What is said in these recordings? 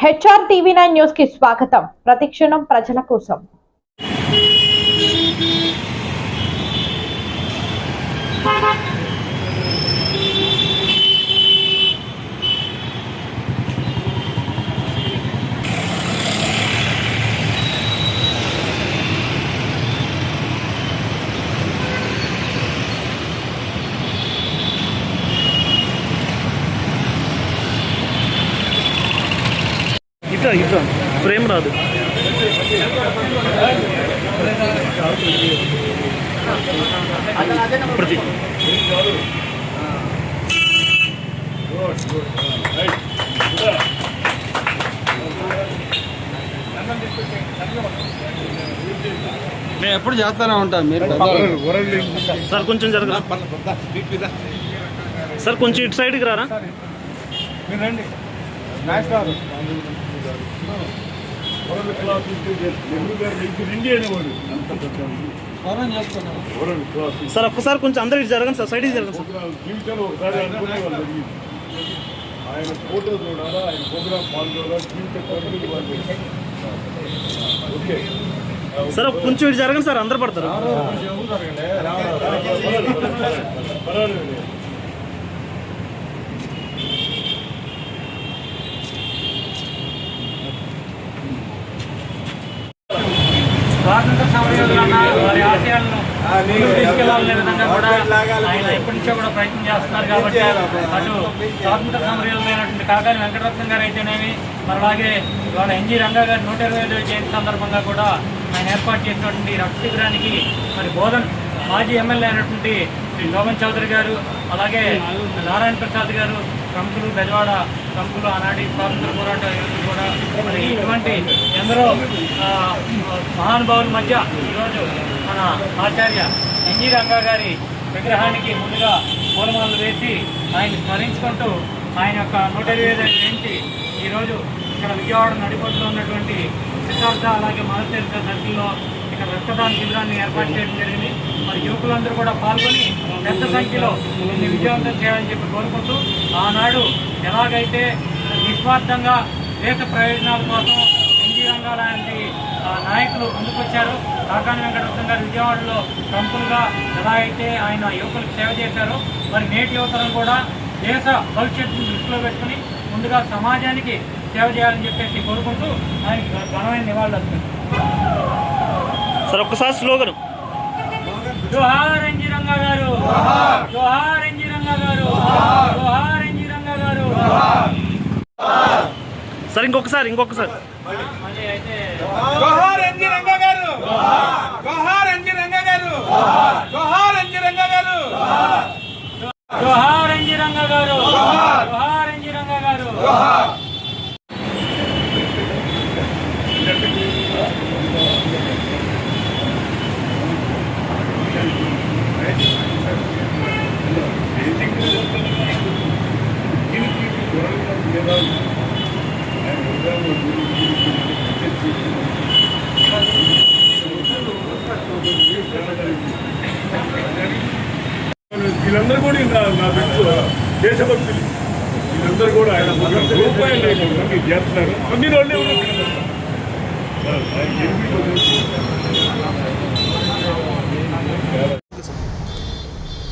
HR TV9 news కి స్వాగతం. ప్రతిక్షణం ప్రజల కోసం. ఇట్లా ఫ్రేమ్ రాదు. మేము ఎప్పుడు చేస్తూనే ఉంటాం. మీరు సార్ కొంచెం జరగదు సార్, కొంచెం ఇటు సైడ్కి రారా. రండి. సార్ ఒక్కసారి కొంచెం అందరూ ఇటు జరగండి సార్, సైడ్కి జరగండి సార్. ఆయన ఫోటో చూడాలా, ఆయన ప్రోగ్రామ్ పాల్గొనాలా, ఓకే సార్ కొంచెం ఇటు జరగండి సార్, అందరు పడతారు. స్వాతంత్ర సమరయోధులన్న వారి ఆశయాలను తీసుకెళ్లాలనే విధంగా కూడా ఆయన ఎప్పటి నుంచో కూడా ప్రయత్నం చేస్తున్నారు. కాబట్టి అటు స్వాతంత్ర సమరయోధులైనటువంటి కాకాని వెంకటరత్నం గారు అయితేనేమి, మరి అలాగే ఇవాళ ఎన్జీ రంగా గారి 125వ జయంతి సందర్భంగా కూడా ఆయన ఏర్పాటు చేసినటువంటి రక్త శిబిరానికి మరి బోధన్ మాజీ ఎమ్మెల్యే అయినటువంటి శ్రీ లోమన్ చౌదరి గారు, అలాగే నారాయణ ప్రసాద్ గారు, ప్రముఖులు, బెజవాడ ప్రముఖులు, ఆనాటి స్వాతంత్ర పోరాట యోధులు కూడా మరి ఇటువంటి ఎందరో మహానుభావుల మధ్య ఈరోజు మన ఆచార్య ఎన్జీ రంగా గారి విగ్రహానికి ముందుగా పూలమాలలు వేసి ఆయన స్మరించుకుంటూ ఆయన యొక్క 125వ జయంతి ఈరోజు ఇక్కడ విజయవాడ నడిపొట్టులో ఉన్నటువంటి సిద్ధార్థ అలాగే మహర్షి సర్కిల్లో ఇక్కడ రక్తదాన శిబిరాన్ని ఏర్పాటు చేయడం జరిగింది. మరి యువకులందరూ కూడా పాల్గొని పెద్ద సంఖ్యలో దీన్ని విజయవంతం చేయాలని చెప్పి కోరుకుంటూ, ఆనాడు ఎలాగైతే నిస్వార్థంగా దేశ ప్రయోజనాల కోసం ఎన్జీ రంగా లాంటి నాయకులు ముందుకొచ్చారు, కాకాని వెంకటరత్నం గారు విజయవాడలో ప్రముఖులుగా ఎలా అయితే ఆయన యువకులకు సేవ చేశారో, మరి నేటి యువతరం కూడా దేశ భవిష్యత్తును దృష్టిలో పెట్టుకుని ముందుగా సమాజానికి సేవ చేయాలని చెప్పేసి కోరుకుంటూ ఆయనకి ఘనమైన నివాళులు అర్పిస్తున్నాం. సార్ ఒక్కసారి స్లోగన్. జోహార్ ఎన్జీ రంగా గారు, జోహార్ ఎన్జీ రంగా గారు, జోహార్ ఎన్జీ రంగా గారు. సార్ ఇంకొకసారి మళ్ళీ అయితే జోహార్ ఎన్జీ రంగా గారు, జోహార్ ఎన్జీ రంగా గారు, జోహార్ ఎన్జీ రంగా గారు, జోహార్ ఎన్జీ రంగా గారు, జోహార్ ఎన్జీ రంగా గారు. వీళ్ళందరూ కూడా నా బిడ్డ దేశభక్తులు, వీళ్ళందరూ కూడా ఆయన రూపాయలు లేకుండా మీరు చేస్తున్నారు. కొన్ని రోజులే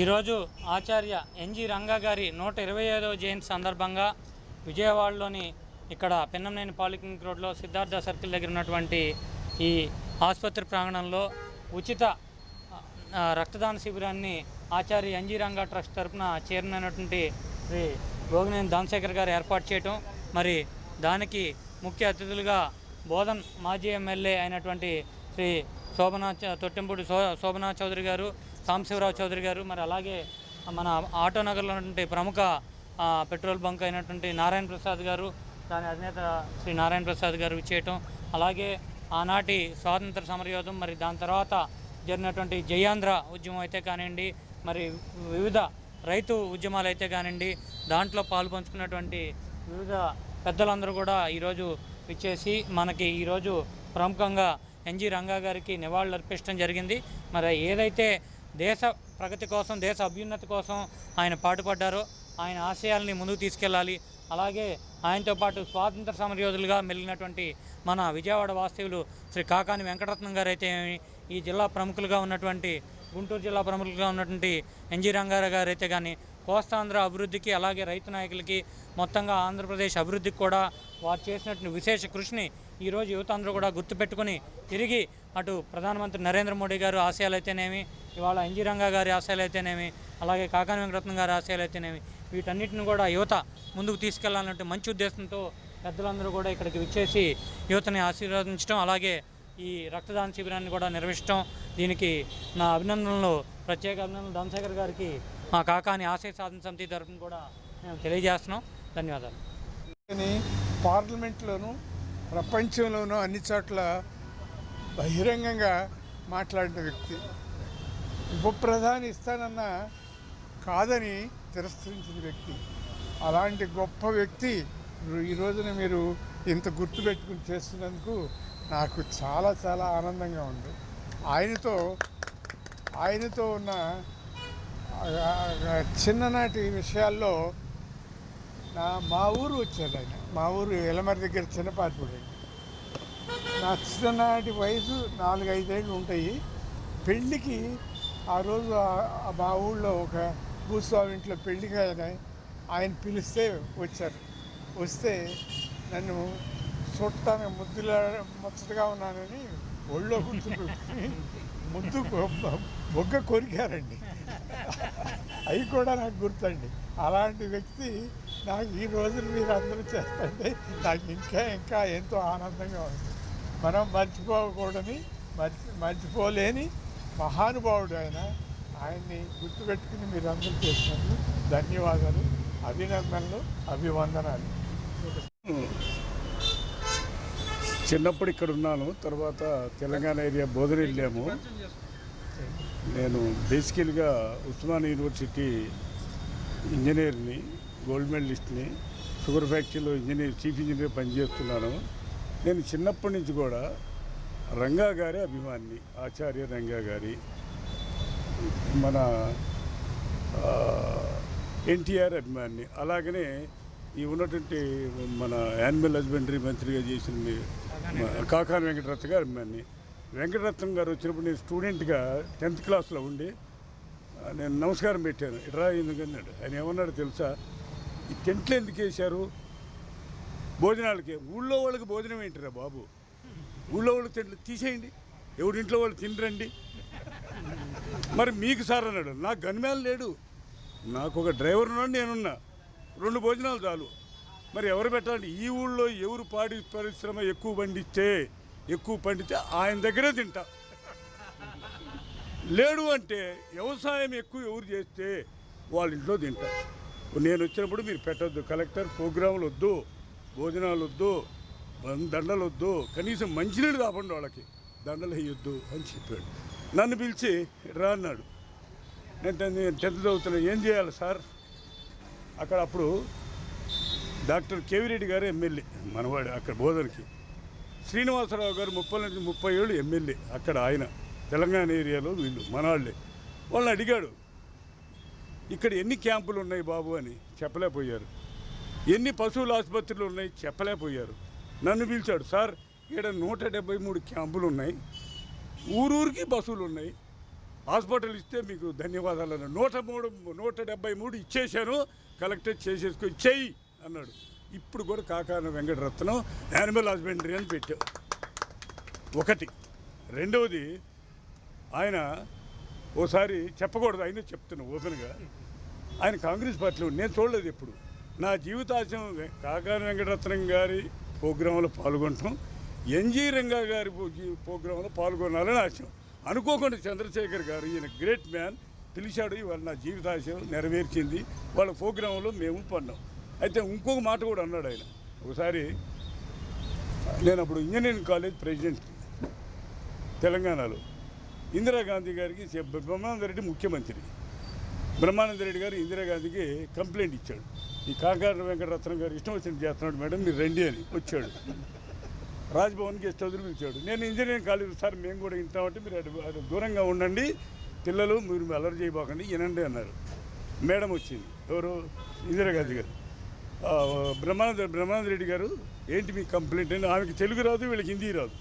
ఈరోజు ఆచార్య ఎన్జీ రంగా గారి 125వ జయంతి సందర్భంగా విజయవాడలోని ఇక్కడ పెన్నంనేని పాలిక్లినిక్ రోడ్లో సిద్ధార్థ సర్కిల్ దగ్గర ఉన్నటువంటి ఈ ఆసుపత్రి ప్రాంగణంలో ఉచిత రక్తదాన శిబిరాన్ని ఆచార్య ఎన్జీ రంగా ట్రస్ట్ తరఫున చైర్మన్ అయినటువంటి శ్రీ భోగినేని దామశేఖర్ గారు ఏర్పాటు చేయటం, మరి దానికి ముఖ్య అతిథులుగా బోధన్ మాజీ ఎమ్మెల్యే అయినటువంటి శ్రీ తొట్టెంపూడి శోభనా చౌదరి గారు, సాంబశివరావు చౌదరి గారు, మరి అలాగే మన ఆటోనగర్లో ఉన్నటువంటి ప్రముఖ పెట్రోల్ బంక్ అయినటువంటి నారాయణ ప్రసాద్ గారు, దాని అధినేత శ్రీ నారాయణ ప్రసాద్ గారు ఇచ్చేయటం, అలాగే ఆనాటి స్వాతంత్ర సమరయోధం, మరి దాని తర్వాత జరిగినటువంటి జయాంధ్ర ఉద్యమం అయితే కానివ్వండి, మరి వివిధ రైతు ఉద్యమాలు అయితే కానివ్వండి, దాంట్లో పాల్పంచుకున్నటువంటి వివిధ పెద్దలందరూ కూడా ఈరోజు ఇచ్చేసి మనకి ఈరోజు ప్రముఖంగా ఎన్జీ రంగా గారికి నివాళులు అర్పించడం జరిగింది. మరి ఏదైతే దేశ ప్రగతి కోసం, దేశ అభ్యున్నతి కోసం ఆయన పాటుపడ్డారో ఆయన ఆశయాల్ని ముందుకు తీసుకెళ్ళాలి. అలాగే ఆయనతో పాటు స్వాతంత్ర సమరయోధులుగా మెలిగినటువంటి మన విజయవాడ వాస్తవ్యులు శ్రీ కాకాని వెంకటరత్నం గారు అయితే ఈ జిల్లా ప్రముఖులుగా ఉన్నటువంటి గుంటూరు జిల్లా ప్రముఖులుగా ఉన్నటువంటి ఎన్జి రంగారావు గారు అయితే కానీ కోస్తాంధ్ర అభివృద్ధికి అలాగే రైతు నాయకులకి మొత్తంగా ఆంధ్రప్రదేశ్ అభివృద్ధికి కూడా వారు చేసినటువంటి విశేష కృషిని ఈరోజు యువత అందరూ కూడా గుర్తుపెట్టుకుని తిరిగి అటు ప్రధానమంత్రి నరేంద్ర మోడీ గారు ఆశయాలు అయితేనేమి, ఇవాళ ఎన్జి రంగా గారి ఆశయాలు అయితేనేమి, అలాగే కాకాని వెంకటరత్నం గారి ఆశయాలు అయితేనేమి, వీటన్నిటిని కూడా యువత ముందుకు తీసుకెళ్లాలంటే మంచి ఉద్దేశంతో పెద్దలందరూ కూడా ఇక్కడికి విచ్చేసి యువతని ఆశీర్వదించడం, అలాగే ఈ రక్తదాన శిబిరాన్ని కూడా నిర్వహించడం, దీనికి నా అభినందనలు, ప్రత్యేక అభినందనలు ధనశేఖర్ గారికి మా కాకాని ఆశయ సాధన సమితి తరఫున కూడా మేము తెలియజేస్తున్నాం. ధన్యవాదాలు. పార్లమెంట్లోనూ ప్రపంచంలోనూ అన్ని చోట్ల బహిరంగంగా మాట్లాడిన వ్యక్తి. ఉప ప్రధాని ఇస్తానన్నా కాదని తిరస్కరించిన వ్యక్తి. అలాంటి గొప్ప వ్యక్తి ఈ రోజున మీరు ఇంత గుర్తుపెట్టుకుని చేస్తున్నందుకు నాకు చాలా చాలా ఆనందంగా ఉంది. ఆయనతో ఉన్న చిన్ననాటి విషయాల్లో మా ఊరు వచ్చారు ఆయన. మా ఊరు ఎలమరి దగ్గర చిన్నపాటిపూడి. నా చిన్ననాటి వయసు 4-5 ఏళ్ళు ఉంటాయి. పెళ్ళికి ఆ రోజు మా ఊళ్ళో ఒక భూస్వామి ఇంట్లో పెళ్ళికి ఆయన పిలిస్తే వచ్చారు. వస్తే నన్ను చూడటానికి ముచ్చటగా ఉన్నానని ఒళ్ళో కూర్చుని ముద్దు బొగ్గ కొరికారండి. అవి కూడా నాకు గుర్తండి. అలాంటి వ్యక్తి నాకు ఈ రోజున మీరు అందరూ చేస్తుంటే నాకు ఇంకా ఎంతో ఆనందంగా ఉంది. మనం మర్చిపోలేని మహానుభావుడు ఆయన్ని గుర్తుపెట్టుకుని మీరు అందరూ చేసినందుకు ధన్యవాదాలు, అభినందనలు, అభివందనాలు. చిన్నప్పుడు ఇక్కడ ఉన్నాను, తర్వాత తెలంగాణ ఏరియా బోధన వెళ్ళాము. నేను బేసికల్గా ఉస్మాన్ యూనివర్సిటీ ఇంజనీర్ని, గోల్డ్ మెడలిస్ట్ని, షుగర్ ఫ్యాక్టరీలో చీఫ్ ఇంజనీర్ పనిచేస్తున్నాను. నేను చిన్నప్పటి నుంచి కూడా రంగా గారి అభిమాని, ఆచార్య రంగా గారి, మన ఎన్టీఆర్ అభిమాని, అలాగనే ఈ ఉన్నటువంటి మన యానిమల్ హస్బెండరీ మంత్రిగా చేసిన కాకాని వెంకటరత్నం గారు అభిమాని. వెంకటరత్నం గారు వచ్చినప్పుడు నేను స్టూడెంట్గా 10th క్లాస్లో ఉండి నేను నమస్కారం పెట్టాను. ఇట్రా ఎందుకన్నాడు. ఆయన ఏమన్నాడు తెలుసా, ఈ టెంట్లు ఎందుకు వేశారు? భోజనాలకి. ఊళ్ళో వాళ్ళకి భోజనం ఏంటిరా బాబు, ఊళ్ళో వాళ్ళకి టెంట్లు తీసేయండి, ఎవరింట్లో వాళ్ళు తినరండి. మరి మీకు సార్ అన్నాడు. నాకు గన్మేళ లేడు, నాకు ఒక డ్రైవర్ ఉన్నాడు, నేనున్నా, 2 భోజనాలు చాలు. మరి ఎవరు పెట్టాలి? ఈ ఊళ్ళో ఎవరు పాడి పరిశ్రమ ఎక్కువ పండితే ఆయన దగ్గరే తింటా. లేడు అంటే వ్యవసాయం ఎక్కువ ఎవరు చేస్తే వాళ్ళ ఇంట్లో తింటా. నేను వచ్చినప్పుడు మీరు పెట్టద్దు, కలెక్టర్ ప్రోగ్రాములు వద్దు, భోజనాలు వద్దు, దండలు వద్దు, కనీసం మంచినీళ్ళు కాకుండా వాళ్ళకి దండలు వేయొద్దు అని చెప్పాడు. నన్ను పిలిచి రా అన్నాడు. నేను 10th చదువుతున్నా. ఏం చేయాలి సార్? అక్కడ అప్పుడు డాక్టర్ కేవిరెడ్డి గారు ఎమ్మెల్యే మనవాడు అక్కడ బోధనకి. శ్రీనివాసరావు గారు 30 ఏళ్ళు ఎమ్మెల్యే అక్కడ. ఆయన తెలంగాణ ఏరియాలో వీళ్ళు మనవాళ్ళే. వాళ్ళని అడిగాడు, ఇక్కడ ఎన్ని క్యాంపులు ఉన్నాయి బాబు అని. చెప్పలేకపోయారు. ఎన్ని పశువుల ఆసుపత్రులు ఉన్నాయి చెప్పలేకపోయారు. నన్ను పిలిచాడు, సార్ ఇక్కడ 173 క్యాంపులు ఉన్నాయి, ఊరూరికి బస్సులు ఉన్నాయి, హాస్పిటల్ ఇస్తే మీకు ధన్యవాదాలు అన్నాడు. 173 ఇచ్చేశాను, కలెక్టర్ చేసేసుకో ఇచ్చేయి అన్నాడు. ఇప్పుడు కూడా కాకాని వెంకటరత్నం యానిమల్ హస్బెండరీ అని పెట్టావు. ఒకటి. రెండవది, ఆయన ఓసారి చెప్పకూడదు, అయినా చెప్తున్నా ఓపెన్గా, ఆయన కాంగ్రెస్ పార్టీలో నేను చూడలేదు ఎప్పుడు. నా జీవితాశయం కాకాని వెంకటరత్నం గారి ప్రోగ్రాంలో పాల్గొనటం, ఎన్జి రంగా గారి ప్రోగ్రాంలో పాల్గొనాలని ఆశయం. అనుకోకుండా చంద్రశేఖర్ గారు, ఈయన గ్రేట్ మ్యాన్, పిలిచాడు. ఇవాళ నా జీవితాశయం నెరవేర్చింది. వాళ్ళ ప్రోగ్రాంలో మేము పన్నాం. అయితే ఇంకొక మాట కూడా అన్నాడు ఆయన. ఒకసారి నేను అప్పుడు ఇంజనీరింగ్ కాలేజ్ ప్రెసిడెంట్ తెలంగాణలో. ఇందిరాగాంధీ గారికి బ్రహ్మానంద రెడ్డి ముఖ్యమంత్రి. బ్రహ్మానంద రెడ్డి గారు ఇందిరాగాంధీకి కంప్లైంట్ ఇచ్చాడు, ఈ కాకాని వెంకటరత్నం గారు ఇష్టం వచ్చినట్టు చేస్తున్నాడు మేడం, మీరు రండి అని. వచ్చాడు. రాజ్భవన్ గెస్ట్ హౌస్లో పిలిచాడు. నేను ఇంజనీరింగ్ కాలేజ్ సార్ మేము కూడా వింటామంటే మీరు అటు దూరంగా ఉండండి, పిల్లలు మీరు అల్లరి చేయబోకండి, వినండి అన్నారు. మేడం వచ్చింది. ఎవరు ఇందిరాగాంధీ గారు బ్రహ్మానంద రెడ్డి గారు ఏంటి మీ కంప్లైంట్ అని, ఆమెకి తెలుగు రాదు వీళ్ళకి హిందీ రాదు,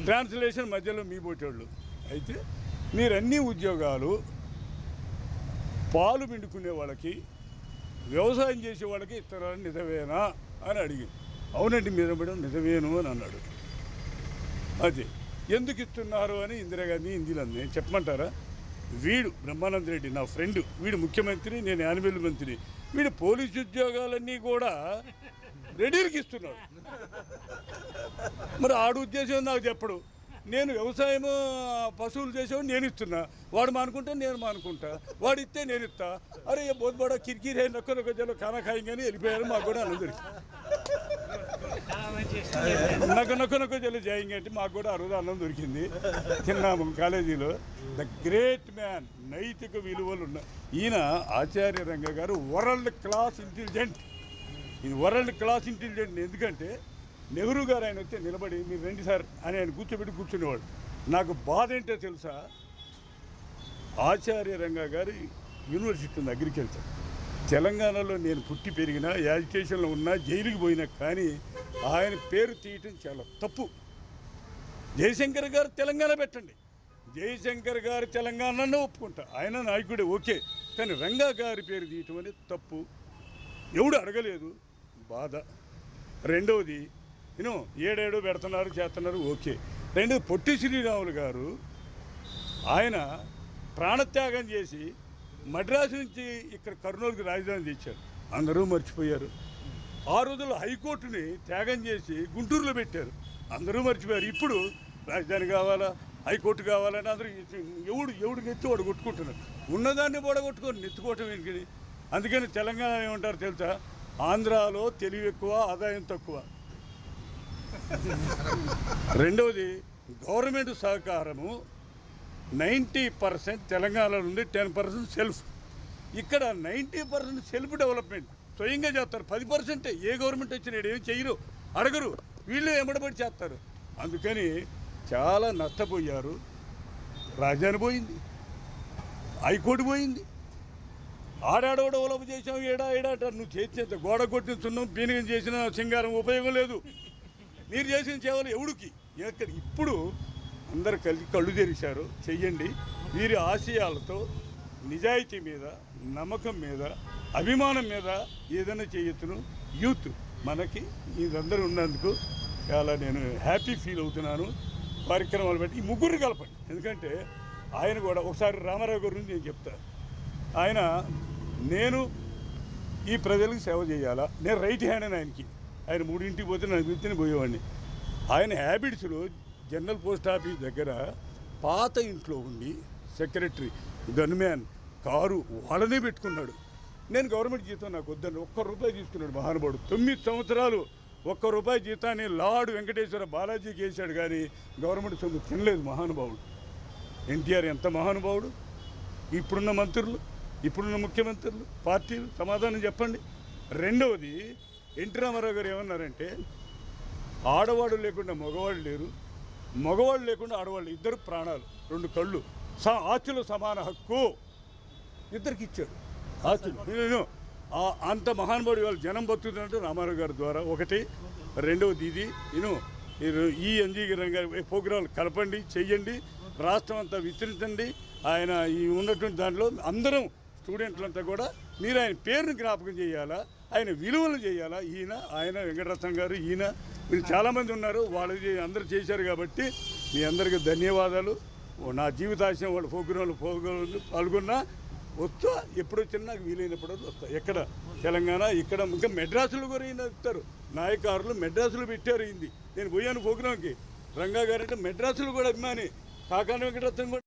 ట్రాన్స్లేషన్ మధ్యలో మీ పోటోళ్ళు. అయితే మీరు అన్ని ఉద్యోగాలు పాలు పిండుకునే వాళ్ళకి వ్యవసాయం చేసే వాళ్ళకి ఇస్తారని నిజమేనా అని అడిగింది. అవునండి మీరు మేడం నిజమేను అని అన్నాడు. అది ఎందుకు ఇస్తున్నారు అని ఇందిరాగాంధీ హిందీలో అంది. చెప్పమంటారా? వీడు బ్రహ్మానంద రెడ్డి నా ఫ్రెండ్, వీడు ముఖ్యమంత్రి, నేను యానిమల్ మంత్రి, వీడు పోలీసు ఉద్యోగాలన్నీ కూడా రెడీలకు ఇస్తున్నాడు. మరి ఆడు ఉద్దేశం నాకు చెప్పడు. నేను వ్యవసాయము పశువులు చేసేవాడు నేను ఇస్తున్నా, వాడు మానుకుంటా నేను మానుకుంటా, వాడు ఇస్తే నేను ఇస్తా. అరే బోధపడ కిరికిరి నొక్క జలో ఖానా ఖాయింగాని వెళ్ళిపోయారు. మాకు కూడా అందరికి నొక్క జల్లు జాయింగ్ అంటే మాకు కూడా ఆ రోజు అన్నం దొరికింది, తిన్నాము కాలేజీలో. ద గ్రేట్ మ్యాన్, నైతిక విలువలు ఉన్న ఈయన ఆచార్య రంగ గారు వరల్డ్ క్లాస్ ఇంటెలిజెంట్. ఇది వరల్డ్ క్లాస్ ఇంటెలిజెంట్. ఎందుకంటే నెహ్రూ గారు ఆయన వస్తే నిలబడి మీరు రండి సార్ అని ఆయన కూర్చోబెట్టి కూర్చునేవాడు. నాకు బాధ ఏంటో తెలుసా, ఆచార్య రంగ గారి యూనివర్సిటీ ఉంది అగ్రికల్చర్, తెలంగాణలో నేను పుట్టి పెరిగిన ఎడ్యుకేషన్లో ఉన్నా జైలుకి పోయినా కానీ ఆయన పేరు తీయటం చాలా తప్పు. జయశంకర్ గారు తెలంగాణ పెట్టండి, జయశంకర్ గారు తెలంగాణలో ఒప్పుకుంటా, ఆయన నాయకుడే ఓకే, కానీ రంగా గారి పేరు తీయటం అనేది తప్పు. ఎవడు అడగలేదు, బాధ. రెండవది ఏడేడో పెడుతున్నారు చేస్తున్నారు ఓకే. రెండోది పొట్టి శ్రీరాములు గారు ఆయన ప్రాణత్యాగం చేసి మద్రాసు నుంచి ఇక్కడ కర్నూలుకి రాజధాని తెచ్చారు, అందరూ మర్చిపోయారు. ఆ రోజుల్లో హైకోర్టుని త్యాగం చేసి గుంటూరులో పెట్టారు, అందరూ మర్చిపోయారు. ఇప్పుడు రాజధాని కావాలా హైకోర్టు కావాలని అందరూ ఎవడు నెత్తి వాడు కొట్టుకుంటున్నారు. ఉన్నదాన్ని పొడగొట్టుకొని నెత్తుకోవటం ఏంటి? అందుకని తెలంగాణ ఏమంటారు తెలుసా, ఆంధ్రాలో తెలివి ఎక్కువ ఆదాయం తక్కువ. రెండవది గవర్నమెంట్ సహకారము 90% తెలంగాణ నుండి 10% సెల్ఫ్. ఇక్కడ 90% సెల్ఫ్ డెవలప్మెంట్ స్వయంగా చేస్తారు, 10% ఏ గవర్నమెంట్ వచ్చినా ఏం చెయ్యరు, అడగరు, వీళ్ళే ఎమ్మడబడి చేస్తారు. అందుకని చాలా నష్టపోయారు. రాజధాని పోయింది, హైకోర్టు పోయింది, ఆడాడో డెవలప్ చేసాం ఏడా అంటారు. నువ్వు చేసేంత గోడ కొట్టిన సున్నం పీనగం చేసిన సింగారం ఉపయోగం లేదు. మీరు చేసిన సేవలు ఎవడికి ఎక్కడ? ఇప్పుడు అందరు కలిసి కళ్ళు తెరిచారు, చెయ్యండి. వీరి ఆశయాలతో నిజాయితీ మీద, నమ్మకం మీద, అభిమానం మీద ఏదైనా చేయొచ్చును. యూత్ మనకి ఇదందరూ ఉన్నందుకు చాలా నేను హ్యాపీ ఫీల్ అవుతున్నాను. కార్యక్రమాలు పెట్టి ఈ ముగ్గురు కలపండి. ఎందుకంటే ఆయన కూడా ఒకసారి రామారావు గారి గురించి నేను చెప్తాను. ఆయన నేను ఈ ప్రజలకు సేవ చేయాలా, నేను రైట్ హ్యాండ్ అని ఆయనకి. ఆయన 3 పోతే నాకు గుర్తుని పోయేవాడిని. ఆయన హ్యాబిట్స్లో జనరల్ పోస్ట్ ఆఫీస్ దగ్గర పాత ఇంట్లో ఉండి సెక్రటరీ, గన్మ్యాన్, కారు వాళ్ళనే పెట్టుకున్నాడు. నేను గవర్నమెంట్ జీతం నాకు వద్దని ₹1 తీసుకున్నాడు మహానుభావుడు. 9 సంవత్సరాలు ₹1 జీతాన్ని లార్డ్ వెంకటేశ్వర బాలాజీకి వేశాడు, కానీ గవర్నమెంట్ సొమ్ము తినలేదు మహానుభావుడు. ఎన్టీఆర్ ఎంత మహానుభావుడు. ఇప్పుడున్న మంత్రులు, ఇప్పుడున్న ముఖ్యమంత్రులు, పార్టీలు సమాధానం చెప్పండి. రెండవది ఎన్టీ రామారావు గారు ఏమన్నారంటే, ఆడవాడు లేకుండా మగవాళ్ళు లేరు, మగవాళ్ళు లేకుండా ఆడవాళ్ళు, ఇద్దరు ప్రాణాలు, 2 కళ్ళు, ఆస్తులు సమాన హక్కు ఇద్దరికి ఇచ్చాడు ఆస్తులు. అంత మహానుభావుడు వాళ్ళు జనం బతుకుతున్నట్టు రామారావు గారి ద్వారా ఒకటి. రెండవది ఇది ఈ ఎన్జీ రంగా ప్రోగ్రాంలు కలపండి, చెయ్యండి, రాష్ట్రం అంతా విస్తరించండి. ఆయన ఈ ఉన్నటువంటి దాంట్లో అందరం స్టూడెంట్లంతా కూడా మీరు ఆయన పేరుని జ్ఞాపకం చేయాలా, ఆయన విలువలు చేయాలా. ఆయన వెంకటరత్నం గారు, వీళ్ళు చాలామంది ఉన్నారు, వాళ్ళు అందరూ చేశారు. కాబట్టి మీ అందరికీ ధన్యవాదాలు. నా జీవితాశయం వాళ్ళు ప్రోగ్రాంలు పాల్గొన్నా వస్తా, ఎప్పుడు వచ్చినా నాకు వీలైనప్పుడు వస్తా. ఎక్కడ తెలంగాణ, ఇక్కడ ఇంకా మెడ్రాసులు కూడా ఇస్తారు, నాయకారులు మెడ్రాసులు పెట్టారు. నేను పోయాను ప్రోగ్రాంకి. రంగా గారు అంటే మెడ్రాసులు కూడా అభిమాని, కాకాని వెంకటరత్నం కూడా